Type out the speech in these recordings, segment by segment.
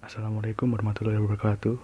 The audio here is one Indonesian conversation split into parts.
Assalamualaikum warahmatullahi wabarakatuh.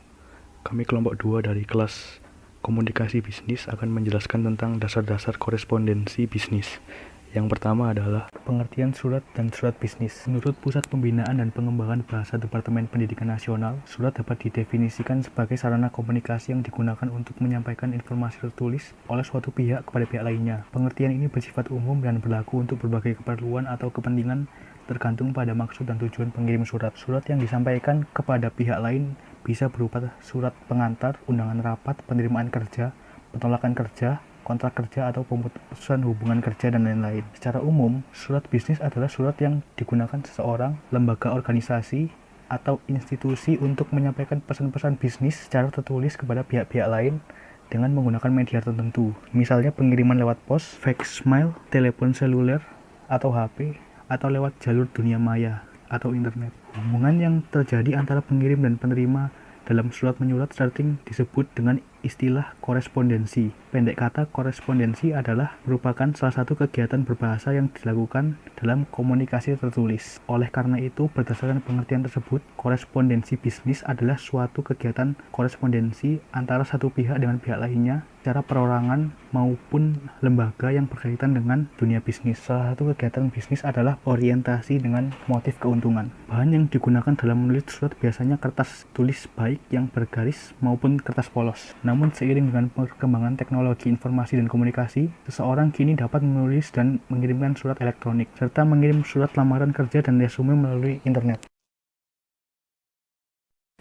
Kami kelompok 2 dari kelas Komunikasi Bisnis akan menjelaskan tentang dasar-dasar korespondensi bisnis. Yang pertama adalah pengertian surat dan surat bisnis. Menurut Pusat Pembinaan dan Pengembangan Bahasa Departemen Pendidikan Nasional, surat dapat didefinisikan sebagai sarana komunikasi yang digunakan untuk menyampaikan informasi tertulis oleh suatu pihak kepada pihak lainnya. Pengertian ini bersifat umum dan berlaku untuk berbagai keperluan atau kepentingan tergantung pada maksud dan tujuan pengirim surat. Surat yang disampaikan kepada pihak lain bisa berupa surat pengantar, undangan rapat, penerimaan kerja, penolakan kerja, kontrak kerja, atau pemutusan hubungan kerja, dan lain-lain. Secara umum, surat bisnis adalah surat yang digunakan seseorang, lembaga, organisasi, atau institusi untuk menyampaikan pesan-pesan bisnis secara tertulis kepada pihak-pihak lain dengan menggunakan media tertentu. Misalnya pengiriman lewat pos, fax mail, telepon seluler, atau HP, atau lewat jalur dunia maya atau internet. Hubungan yang terjadi antara pengirim dan penerima dalam surat menyurat sering disebut dengan istilah korespondensi. Pendek kata, korespondensi adalah merupakan salah satu kegiatan berbahasa yang dilakukan dalam komunikasi tertulis. Oleh karena itu, berdasarkan pengertian tersebut, korespondensi bisnis adalah suatu kegiatan korespondensi antara satu pihak dengan pihak lainnya secara perorangan maupun lembaga yang berkaitan dengan dunia bisnis. Salah satu kegiatan bisnis adalah orientasi dengan motif keuntungan. Bahan yang digunakan dalam menulis surat biasanya kertas tulis baik yang bergaris maupun kertas polos. Namun seiring dengan perkembangan teknologi informasi dan komunikasi, seseorang kini dapat menulis dan mengirimkan surat elektronik, serta mengirim surat lamaran kerja dan resume melalui internet.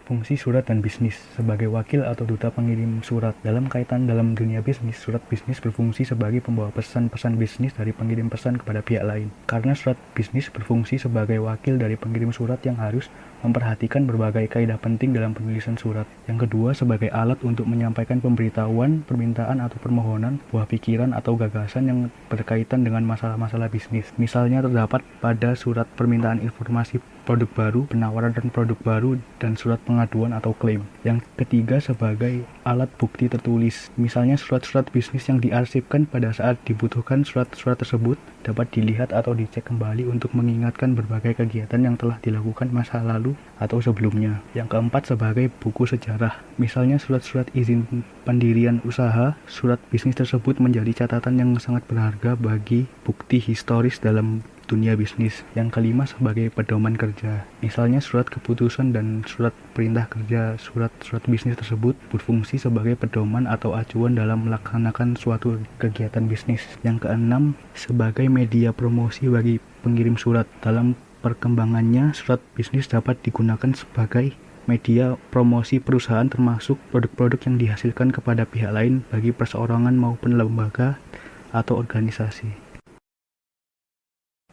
Fungsi surat dan bisnis. Sebagai wakil atau duta pengirim surat dalam kaitan dalam dunia bisnis, surat bisnis berfungsi sebagai pembawa pesan-pesan bisnis dari pengirim pesan kepada pihak lain. Karena surat bisnis berfungsi sebagai wakil dari pengirim surat yang harus memperhatikan berbagai kaidah penting dalam penulisan surat. Yang kedua, sebagai alat untuk menyampaikan pemberitahuan, permintaan atau permohonan, buah pikiran atau gagasan yang berkaitan dengan masalah-masalah bisnis. Misalnya terdapat pada surat permintaan informasi produk baru, penawaran dan produk baru, dan surat pengaduan atau klaim. Yang ketiga, sebagai alat bukti tertulis. Misalnya surat-surat bisnis yang diarsipkan pada saat dibutuhkan surat-surat tersebut dapat dilihat atau dicek kembali untuk mengingatkan berbagai kegiatan yang telah dilakukan masa lalu atau sebelumnya. Yang keempat, sebagai buku sejarah. Misalnya surat-surat izin pendirian usaha, surat bisnis tersebut menjadi catatan yang sangat berharga bagi bukti historis dalam dunia bisnis. Yang kelima, sebagai pedoman kerja. Misalnya surat keputusan dan surat perintah kerja. Surat-surat bisnis tersebut berfungsi sebagai pedoman atau acuan dalam melaksanakan suatu kegiatan bisnis. Yang keenam, sebagai media promosi bagi pengirim surat. Dalam perkembangannya, surat bisnis dapat digunakan sebagai media promosi perusahaan, termasuk produk-produk yang dihasilkan kepada pihak lain bagi perseorangan maupun lembaga atau organisasi.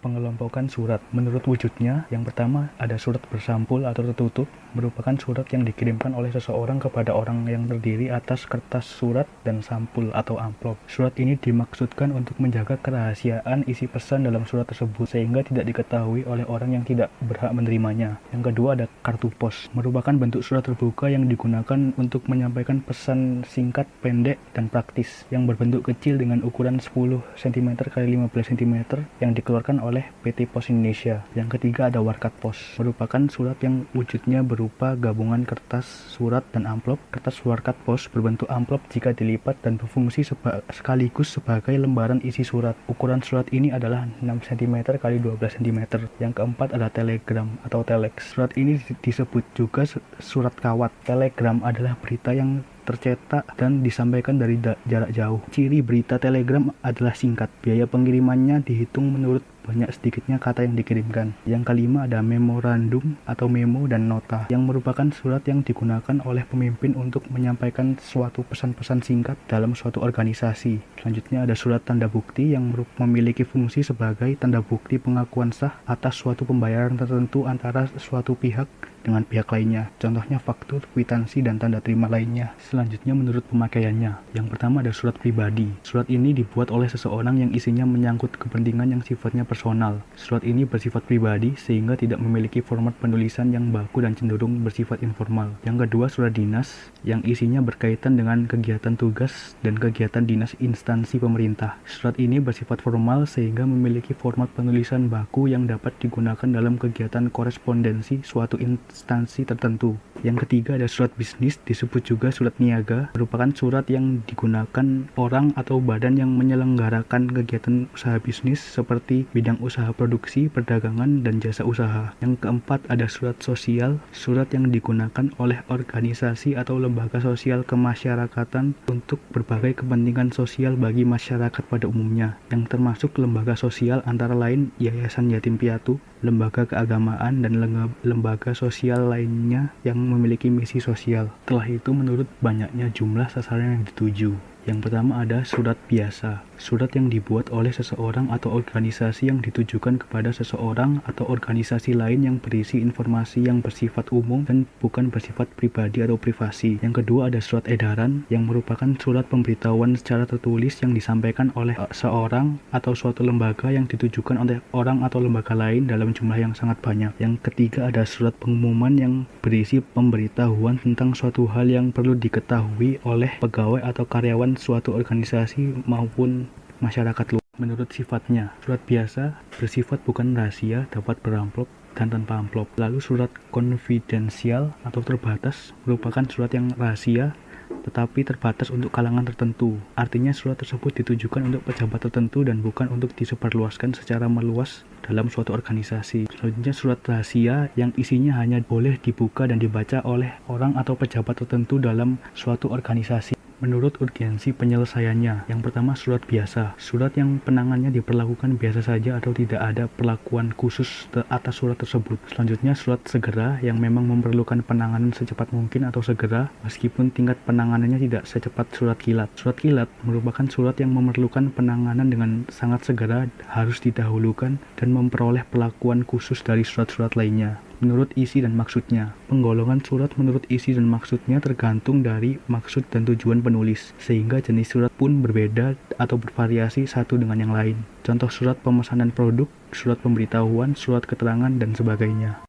Pengelompokan surat. Menurut wujudnya, yang pertama ada surat bersampul atau tertutup, merupakan surat yang dikirimkan oleh seseorang kepada orang yang terdiri atas kertas surat dan sampul atau amplop. Surat ini dimaksudkan untuk menjaga kerahasiaan isi pesan dalam surat tersebut sehingga tidak diketahui oleh orang yang tidak berhak menerimanya. Yang kedua ada kartu pos, merupakan bentuk surat terbuka yang digunakan untuk menyampaikan pesan singkat, pendek, dan praktis yang berbentuk kecil dengan ukuran 10 cm x 15 cm yang dikeluarkan oleh PT Pos Indonesia. Yang ketiga ada warkat pos, merupakan surat yang wujudnya berupa gabungan kertas surat dan amplop. Kertas warkat pos berbentuk amplop jika dilipat dan berfungsi sekaligus sebagai lembaran isi surat. Ukuran surat ini adalah 6 cm x 12 cm. Yang keempat ada telegram atau telex. Surat ini disebut juga surat kawat. Telegram adalah berita yang tercetak dan disampaikan dari jarak jauh. Ciri berita telegram adalah singkat. Biaya pengirimannya dihitung menurut banyak sedikitnya kata yang dikirimkan. Yang kelima ada memorandum atau memo dan nota, yang merupakan surat yang digunakan oleh pemimpin untuk menyampaikan suatu pesan-pesan singkat dalam suatu organisasi. Selanjutnya ada surat tanda bukti yang memiliki fungsi sebagai tanda bukti pengakuan sah atas suatu pembayaran tertentu antara suatu pihak dengan pihak lainnya. Contohnya faktur, kwitansi, dan tanda terima lainnya. Selanjutnya menurut pemakaiannya. Yang pertama ada surat pribadi. Surat ini dibuat oleh seseorang yang isinya menyangkut kepentingan yang sifatnya personal. Surat ini bersifat pribadi sehingga tidak memiliki format penulisan yang baku dan cenderung bersifat informal. Yang kedua surat dinas yang isinya berkaitan dengan kegiatan tugas dan kegiatan dinas instansi pemerintah. Surat ini bersifat formal sehingga memiliki format penulisan baku yang dapat digunakan dalam kegiatan korespondensi suatu instansi instansi tertentu. Yang ketiga ada surat bisnis, disebut juga surat niaga, merupakan surat yang digunakan orang atau badan yang menyelenggarakan kegiatan usaha bisnis seperti bidang usaha produksi, perdagangan, dan jasa usaha. Yang keempat ada surat sosial, surat yang digunakan oleh organisasi atau lembaga sosial kemasyarakatan untuk berbagai kepentingan sosial bagi masyarakat pada umumnya, yang termasuk lembaga sosial antara lain Yayasan Yatim Piatu, lembaga keagamaan, dan lembaga sosial lainnya yang memiliki misi sosial. Setelah itu, menurut banyaknya jumlah sasaran yang dituju. Yang pertama ada surat biasa, surat yang dibuat oleh seseorang atau organisasi yang ditujukan kepada seseorang atau organisasi lain yang berisi informasi yang bersifat umum dan bukan bersifat pribadi atau privasi. Yang kedua ada surat edaran, yang merupakan surat pemberitahuan secara tertulis yang disampaikan oleh seorang atau suatu lembaga yang ditujukan oleh orang atau lembaga lain dalam jumlah yang sangat banyak. Yang ketiga ada surat pengumuman yang berisi pemberitahuan tentang suatu hal yang perlu diketahui oleh pegawai atau karyawan suatu organisasi maupun masyarakat luas. Menurut sifatnya, surat biasa bersifat bukan rahasia, dapat beramplop dan tanpa amplop. Lalu surat konfidensial atau terbatas merupakan surat yang rahasia tetapi terbatas untuk kalangan tertentu. Artinya surat tersebut ditujukan untuk pejabat tertentu dan bukan untuk disebarluaskan secara meluas dalam suatu organisasi. Selanjutnya surat rahasia yang isinya hanya boleh dibuka dan dibaca oleh orang atau pejabat tertentu dalam suatu organisasi. Menurut urgensi penyelesaiannya, yang pertama surat biasa, surat yang penanganannya diperlakukan biasa saja atau tidak ada perlakuan khusus atas surat tersebut. Selanjutnya surat segera yang memang memerlukan penanganan secepat mungkin atau segera, meskipun tingkat penanganannya tidak secepat surat kilat. Surat kilat merupakan surat yang memerlukan penanganan dengan sangat segera, harus didahulukan dan memperoleh perlakuan khusus dari surat-surat lainnya. Menurut isi dan maksudnya, penggolongan surat menurut isi dan maksudnya tergantung dari maksud dan tujuan penulis, sehingga jenis surat pun berbeda atau bervariasi satu dengan yang lain. Contoh surat pemesanan produk, surat pemberitahuan, surat keterangan, dan sebagainya.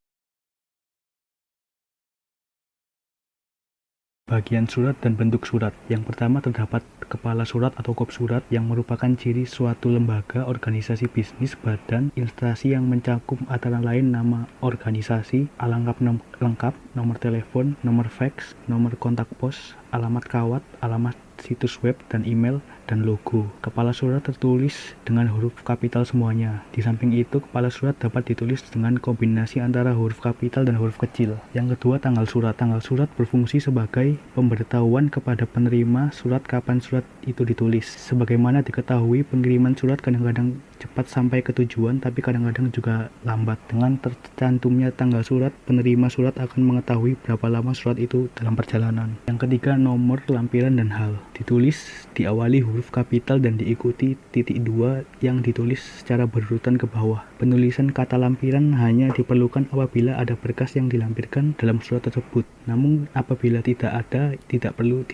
Bagian surat dan bentuk surat. Yang pertama terdapat kepala surat atau kop surat yang merupakan ciri suatu lembaga, organisasi bisnis, badan, instansi yang mencakup antara lain nama organisasi, alamat lengkap, nomor telepon, nomor fax, nomor kontak pos, alamat kawat, alamat situs web dan email, dan logo. Kepala surat tertulis dengan huruf kapital semuanya. Di samping itu, kepala surat dapat ditulis dengan kombinasi antara huruf kapital dan huruf kecil. Yang kedua, tanggal surat. Tanggal surat berfungsi sebagai pemberitahuan kepada penerima surat kapan surat itu ditulis. Sebagaimana diketahui, pengiriman surat kadang-kadang cepat sampai ke tujuan, tapi kadang-kadang juga lambat. Dengan tercantumnya tanggal surat, penerima surat akan mengetahui berapa lama surat itu dalam perjalanan. Yang ketiga, nomor lampiran dan hal. Ditulis diawali huruf kapital dan diikuti titik 2 yang ditulis secara berurutan ke bawah. Penulisan kata lampiran hanya diperlukan apabila ada berkas yang dilampirkan dalam surat tersebut. Namun apabila tidak ada, perlu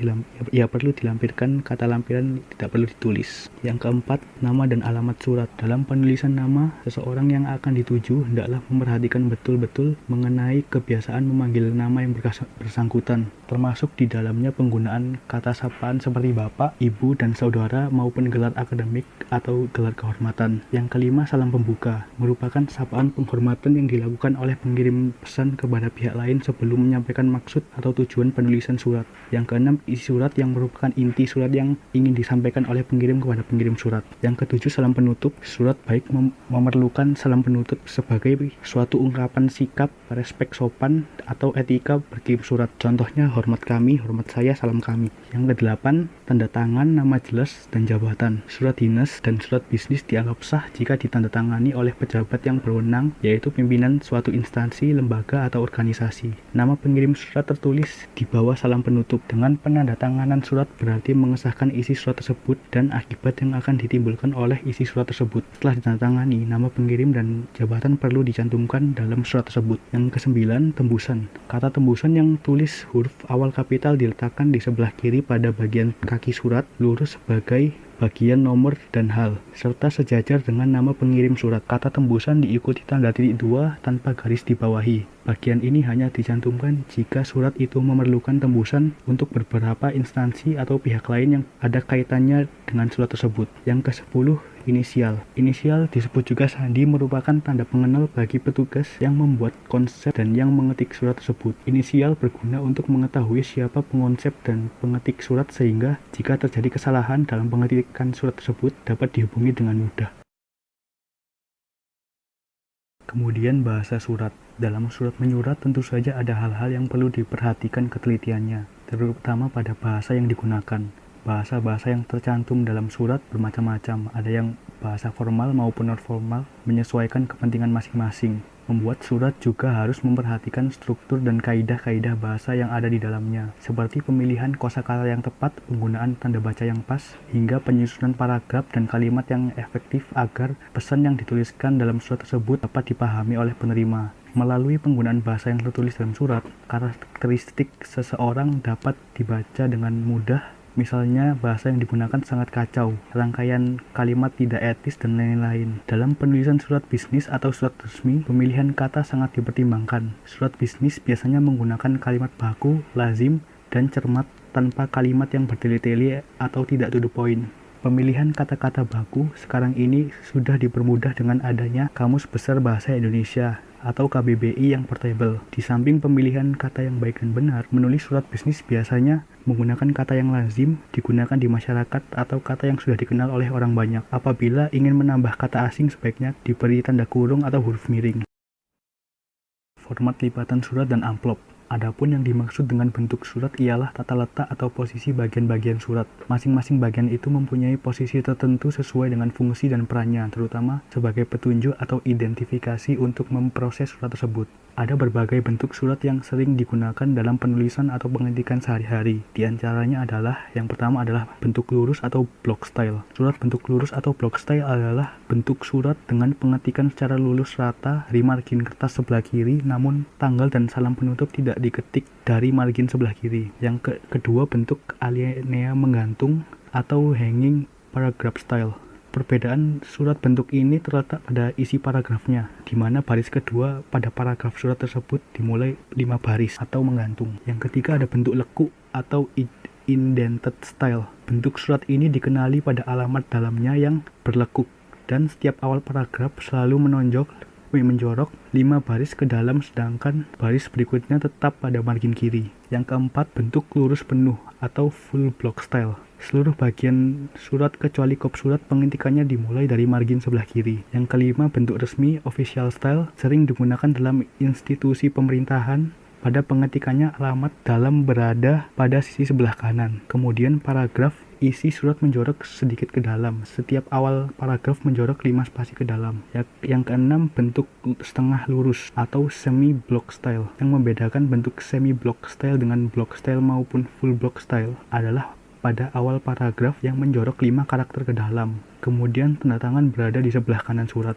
dilampirkan kata lampiran, tidak perlu ditulis. Yang keempat, nama dan alamat surat. Dalam penulisan nama seseorang yang akan dituju, hendaklah memperhatikan betul-betul mengenai kebiasaan memanggil nama yang bersangkutan, termasuk di dalamnya penggunaan kata sapaan seperti bapak, ibu, dan saudara maupun gelar akademik atau gelar kehormatan. Yang kelima, salam pembuka. Merupakan sapaan penghormatan yang dilakukan oleh pengirim pesan kepada pihak lain sebelum menyampaikan maksud atau tujuan penulisan surat. Yang keenam, isi surat yang merupakan inti surat yang ingin disampaikan oleh pengirim kepada pengirim surat. Yang ketujuh, salam penutup. Surat baik memerlukan salam penutup sebagai suatu ungkapan sikap, respek sopan, atau etika berkirim surat. Contohnya, hormat kami, hormat saya, salam kami. Yang kedelapan, tanda tangan, nama jelas, dan jabatan. Surat dinas dan surat bisnis dianggap sah jika ditandatangani oleh pejabat yang berwenang, yaitu pimpinan suatu instansi, lembaga, atau organisasi. Nama pengirim surat tertulis di bawah salam penutup. Dengan penandatanganan surat berarti mengesahkan isi surat tersebut dan akibat yang akan ditimbulkan oleh isi surat tersebut. Setelah ditandatangani, nama pengirim dan jabatan perlu dicantumkan dalam surat tersebut. Yang kesembilan, tembusan. Kata tembusan yang tulis huruf awal kapital diletakkan di sebelah kiri pada bagian kaki surat, lurus sebagai bagian nomor dan hal, serta sejajar dengan nama pengirim surat. Kata tembusan diikuti tanda titik 2 tanpa garis dibawahi. Bagian ini hanya dicantumkan jika surat itu memerlukan tembusan untuk beberapa instansi atau pihak lain yang ada kaitannya dengan surat tersebut. Yang ke-10, Inisial. Inisial disebut juga sandi merupakan tanda pengenal bagi petugas yang membuat konsep dan yang mengetik surat tersebut. Inisial berguna untuk mengetahui siapa pengonsep dan pengetik surat sehingga jika terjadi kesalahan dalam pengetikan surat tersebut dapat dihubungi dengan mudah. Kemudian bahasa surat. Dalam surat menyurat tentu saja ada hal-hal yang perlu diperhatikan ketelitiannya, terutama pada bahasa yang digunakan. Bahasa-bahasa yang tercantum dalam surat bermacam-macam, ada yang bahasa formal maupun non-formal, menyesuaikan kepentingan masing-masing. Membuat surat juga harus memperhatikan struktur dan kaidah-kaidah bahasa yang ada di dalamnya, seperti pemilihan kosakata yang tepat, penggunaan tanda baca yang pas, hingga penyusunan paragraf dan kalimat yang efektif agar pesan yang dituliskan dalam surat tersebut dapat dipahami oleh penerima. Melalui penggunaan bahasa yang tertulis dalam surat, karakteristik seseorang dapat dibaca dengan mudah. Misalnya, bahasa yang digunakan sangat kacau, rangkaian kalimat tidak etis, dan lain-lain. Dalam penulisan surat bisnis atau surat resmi, pemilihan kata sangat dipertimbangkan. Surat bisnis biasanya menggunakan kalimat baku, lazim, dan cermat tanpa kalimat yang bertele-tele atau tidak to the point. Pemilihan kata-kata baku sekarang ini sudah dipermudah dengan adanya Kamus Besar Bahasa Indonesia atau KBBI yang portable. Di samping pemilihan kata yang baik dan benar, menulis surat bisnis biasanya menggunakan kata yang lazim digunakan di masyarakat atau kata yang sudah dikenal oleh orang banyak. Apabila ingin menambah kata asing, sebaiknya diberi tanda kurung atau huruf miring. Format lipatan surat dan amplop. Adapun yang dimaksud dengan bentuk surat ialah tata letak atau posisi bagian-bagian surat. Masing-masing bagian itu mempunyai posisi tertentu sesuai dengan fungsi dan perannya, terutama sebagai petunjuk atau identifikasi untuk memproses surat tersebut. Ada berbagai bentuk surat yang sering digunakan dalam penulisan atau pengetikan sehari-hari. Di antaranya adalah, yang pertama adalah bentuk lurus atau block style. Surat bentuk lurus atau block style adalah bentuk surat dengan pengetikan secara lurus rata dari margin kertas sebelah kiri, namun tanggal dan salam penutup tidak diketik dari margin sebelah kiri. Yang kedua, bentuk alinea menggantung atau hanging paragraph style. Perbedaan surat bentuk ini terletak pada isi paragrafnya, di mana baris kedua pada paragraf surat tersebut dimulai 5 baris atau menggantung. Yang ketiga ada bentuk lekuk atau indented style. Bentuk surat ini dikenali pada alamat dalamnya yang berlekuk, dan setiap awal paragraf selalu menjorok 5 baris ke dalam, sedangkan baris berikutnya tetap pada margin kiri. Yang keempat, bentuk lurus penuh atau full block style. Seluruh bagian surat kecuali kop surat pengetikannya dimulai dari margin sebelah kiri. Yang kelima, bentuk resmi official style sering digunakan dalam institusi pemerintahan. Pada pengetikannya alamat dalam berada pada sisi sebelah kanan. Kemudian paragraf isi surat menjorok sedikit ke dalam. Setiap awal paragraf menjorok 5 spasi ke dalam. Yang keenam, bentuk setengah lurus atau semi block style. Yang membedakan bentuk semi block style dengan block style maupun full block style adalah pada awal paragraf yang menjorok 5 karakter ke dalam. Kemudian tanda tangan berada di sebelah kanan surat.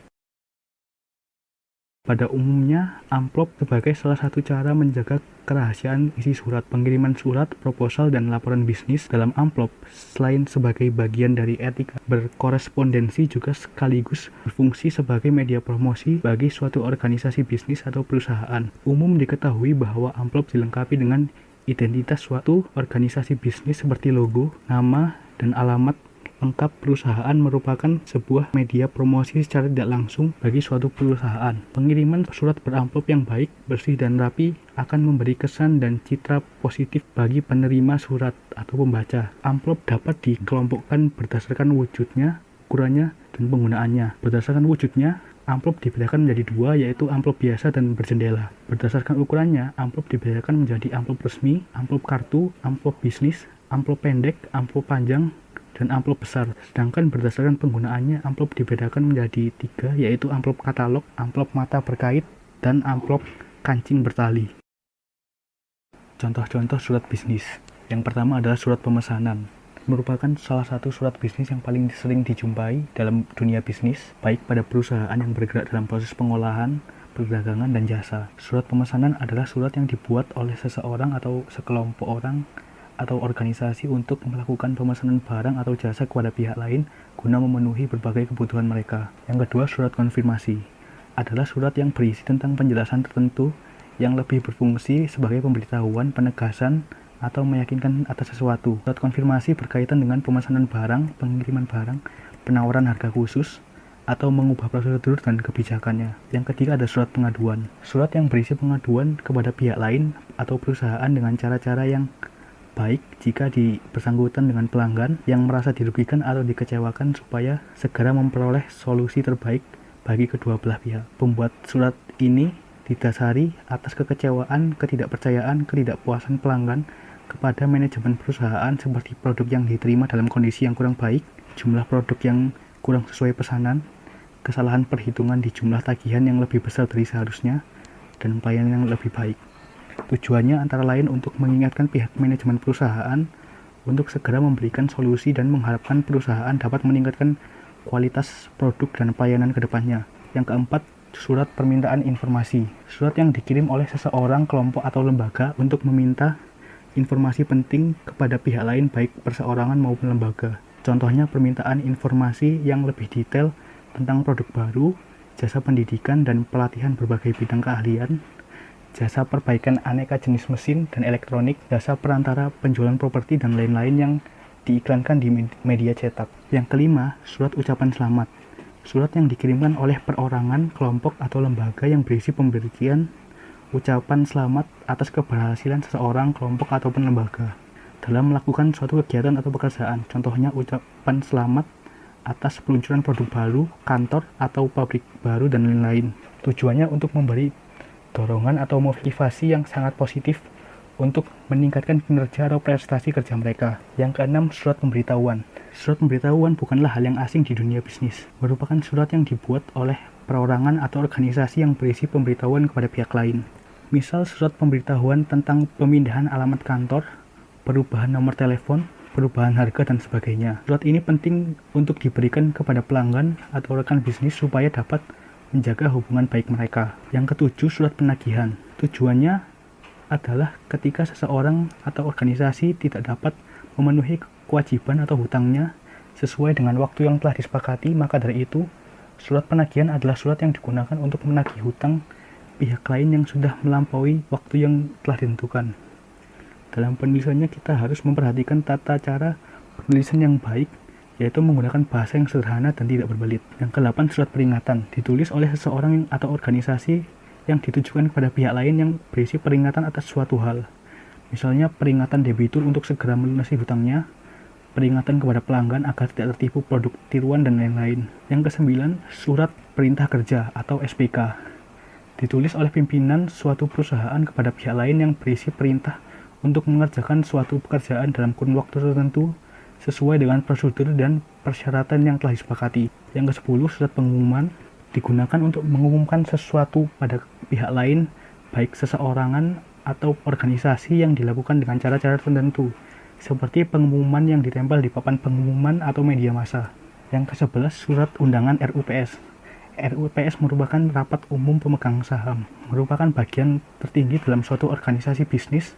Pada umumnya, amplop sebagai salah satu cara menjaga kerahasiaan isi surat. Pengiriman surat, proposal, dan laporan bisnis dalam amplop selain sebagai bagian dari etika berkorespondensi juga sekaligus berfungsi sebagai media promosi bagi suatu organisasi bisnis atau perusahaan. Umum diketahui bahwa amplop dilengkapi dengan identitas suatu organisasi bisnis seperti logo, nama, dan alamat lengkap perusahaan merupakan sebuah media promosi secara tidak langsung bagi suatu perusahaan. Pengiriman surat beramplop yang baik, bersih, dan rapi akan memberi kesan dan citra positif bagi penerima surat atau pembaca. Amplop dapat dikelompokkan berdasarkan wujudnya, ukurannya, dan penggunaannya. Berdasarkan wujudnya, amplop dibedakan menjadi 2, yaitu amplop biasa dan berjendela. Berdasarkan ukurannya, amplop dibedakan menjadi amplop resmi, amplop kartu, amplop bisnis, amplop pendek, amplop panjang, dan amplop besar. Sedangkan berdasarkan penggunaannya, amplop dibedakan menjadi 3, yaitu amplop katalog, amplop mata berkait, dan amplop kancing bertali. Contoh-contoh surat bisnis. Yang pertama adalah surat pemesanan. Merupakan salah satu surat bisnis yang paling sering dijumpai dalam dunia bisnis, baik pada perusahaan yang bergerak dalam proses pengolahan, perdagangan, dan jasa. Surat pemesanan adalah surat yang dibuat oleh seseorang atau sekelompok orang atau organisasi untuk melakukan pemesanan barang atau jasa kepada pihak lain guna memenuhi berbagai kebutuhan mereka. Yang kedua, surat konfirmasi adalah surat yang berisi tentang penjelasan tertentu yang lebih berfungsi sebagai pemberitahuan, penegasan, atau meyakinkan atas sesuatu. Surat konfirmasi berkaitan dengan pemesanan barang, pengiriman barang, penawaran harga khusus, atau mengubah prosedur dan kebijakannya. Yang ketiga ada surat pengaduan. Surat yang berisi pengaduan kepada pihak lain atau perusahaan dengan cara-cara yang baik jika bersangkutan dengan pelanggan yang merasa dirugikan atau dikecewakan supaya segera memperoleh solusi terbaik bagi kedua belah pihak. Pembuat surat ini didasari atas kekecewaan, ketidakpercayaan, ketidakpuasan pelanggan kepada manajemen perusahaan seperti produk yang diterima dalam kondisi yang kurang baik, jumlah produk yang kurang sesuai pesanan, kesalahan perhitungan di jumlah tagihan yang lebih besar dari seharusnya, dan pelayanan yang lebih baik. Tujuannya antara lain untuk mengingatkan pihak manajemen perusahaan untuk segera memberikan solusi dan mengharapkan perusahaan dapat meningkatkan kualitas produk dan pelayanan ke depannya. Yang keempat, surat permintaan informasi. Surat yang dikirim oleh seseorang, kelompok, atau lembaga untuk meminta informasi penting kepada pihak lain baik perseorangan maupun lembaga. Contohnya permintaan informasi yang lebih detail tentang produk baru, jasa pendidikan dan pelatihan berbagai bidang keahlian, jasa perbaikan aneka jenis mesin dan elektronik, jasa perantara penjualan properti dan lain-lain yang diiklankan di media cetak. Yang kelima, surat ucapan selamat. Surat yang dikirimkan oleh perorangan, kelompok, atau lembaga yang berisi pemberian ucapan selamat atas keberhasilan seseorang, kelompok, ataupun lembaga dalam melakukan suatu kegiatan atau pekerjaan. Contohnya ucapan selamat atas peluncuran produk baru, kantor, atau pabrik baru, dan lain-lain. Tujuannya untuk memberi dorongan atau motivasi yang sangat positif untuk meningkatkan kinerja atau prestasi kerja mereka. Yang keenam, surat pemberitahuan. Surat pemberitahuan bukanlah hal yang asing di dunia bisnis. Merupakan surat yang dibuat oleh perorangan atau organisasi yang berisi pemberitahuan kepada pihak lain. Misal surat pemberitahuan tentang pemindahan alamat kantor, perubahan nomor telepon, perubahan harga, dan sebagainya. Surat ini penting untuk diberikan kepada pelanggan atau rekan bisnis supaya dapat menjaga hubungan baik mereka. Yang ketujuh, surat penagihan. Tujuannya adalah ketika seseorang atau organisasi tidak dapat memenuhi kewajiban atau hutangnya sesuai dengan waktu yang telah disepakati, maka dari itu, surat penagihan adalah surat yang digunakan untuk menagih hutang pihak lain yang sudah melampaui waktu yang telah ditentukan. Dalam penulisannya kita harus memperhatikan tata cara penulisan yang baik, yaitu menggunakan bahasa yang sederhana dan tidak berbelit. Yang ke-8, surat peringatan. Ditulis oleh seseorang atau organisasi yang ditujukan kepada pihak lain yang berisi peringatan atas suatu hal. Misalnya peringatan debitur untuk segera melunasi hutangnya, peringatan kepada pelanggan agar tidak tertipu produk tiruan, dan lain-lain. Yang ke-9, surat perintah kerja atau SPK. Ditulis oleh pimpinan suatu perusahaan kepada pihak lain yang berisi perintah untuk mengerjakan suatu pekerjaan dalam kurun waktu tertentu sesuai dengan prosedur dan persyaratan yang telah disepakati. Yang ke-10, surat pengumuman. Digunakan untuk mengumumkan sesuatu pada pihak lain, baik seseorangan atau organisasi, yang dilakukan dengan cara-cara tertentu, seperti pengumuman yang ditempel di papan pengumuman atau media massa. Yang ke-11, surat undangan RUPS. RUPS merupakan rapat umum pemegang saham, merupakan bagian tertinggi dalam suatu organisasi bisnis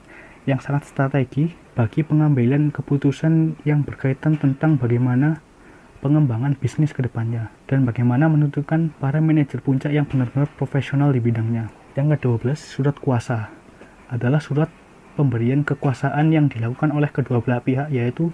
yang sangat strategi bagi pengambilan keputusan yang berkaitan tentang bagaimana pengembangan bisnis ke depannya dan bagaimana menentukan para manajer puncak yang benar-benar profesional di bidangnya. Yang ke-12, surat kuasa adalah surat pemberian kekuasaan yang dilakukan oleh kedua belah pihak, yaitu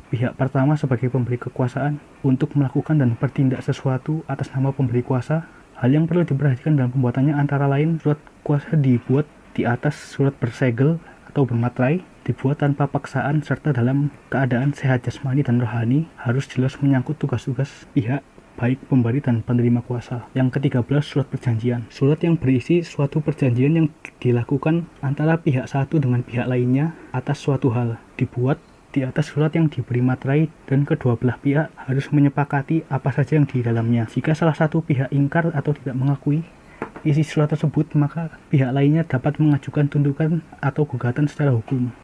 pihak pertama sebagai pemberi kekuasaan untuk melakukan dan bertindak sesuatu atas nama pemberi kuasa. Hal yang perlu diperhatikan dalam pembuatannya antara lain surat kuasa dibuat di atas surat bersegel atau bermaterai, dibuat tanpa paksaan, serta dalam keadaan sehat jasmani dan rohani, harus jelas menyangkut tugas-tugas pihak baik pemberi dan penerima kuasa. Yang ke-13, surat perjanjian. Surat yang berisi suatu perjanjian yang dilakukan antara pihak satu dengan pihak lainnya atas suatu hal, dibuat di atas surat yang diberi materai dan kedua belah pihak harus menyepakati apa saja yang di dalamnya. Jika salah satu pihak ingkar atau tidak mengakui isi surat tersebut, maka pihak lainnya dapat mengajukan tuntutan atau gugatan secara hukum.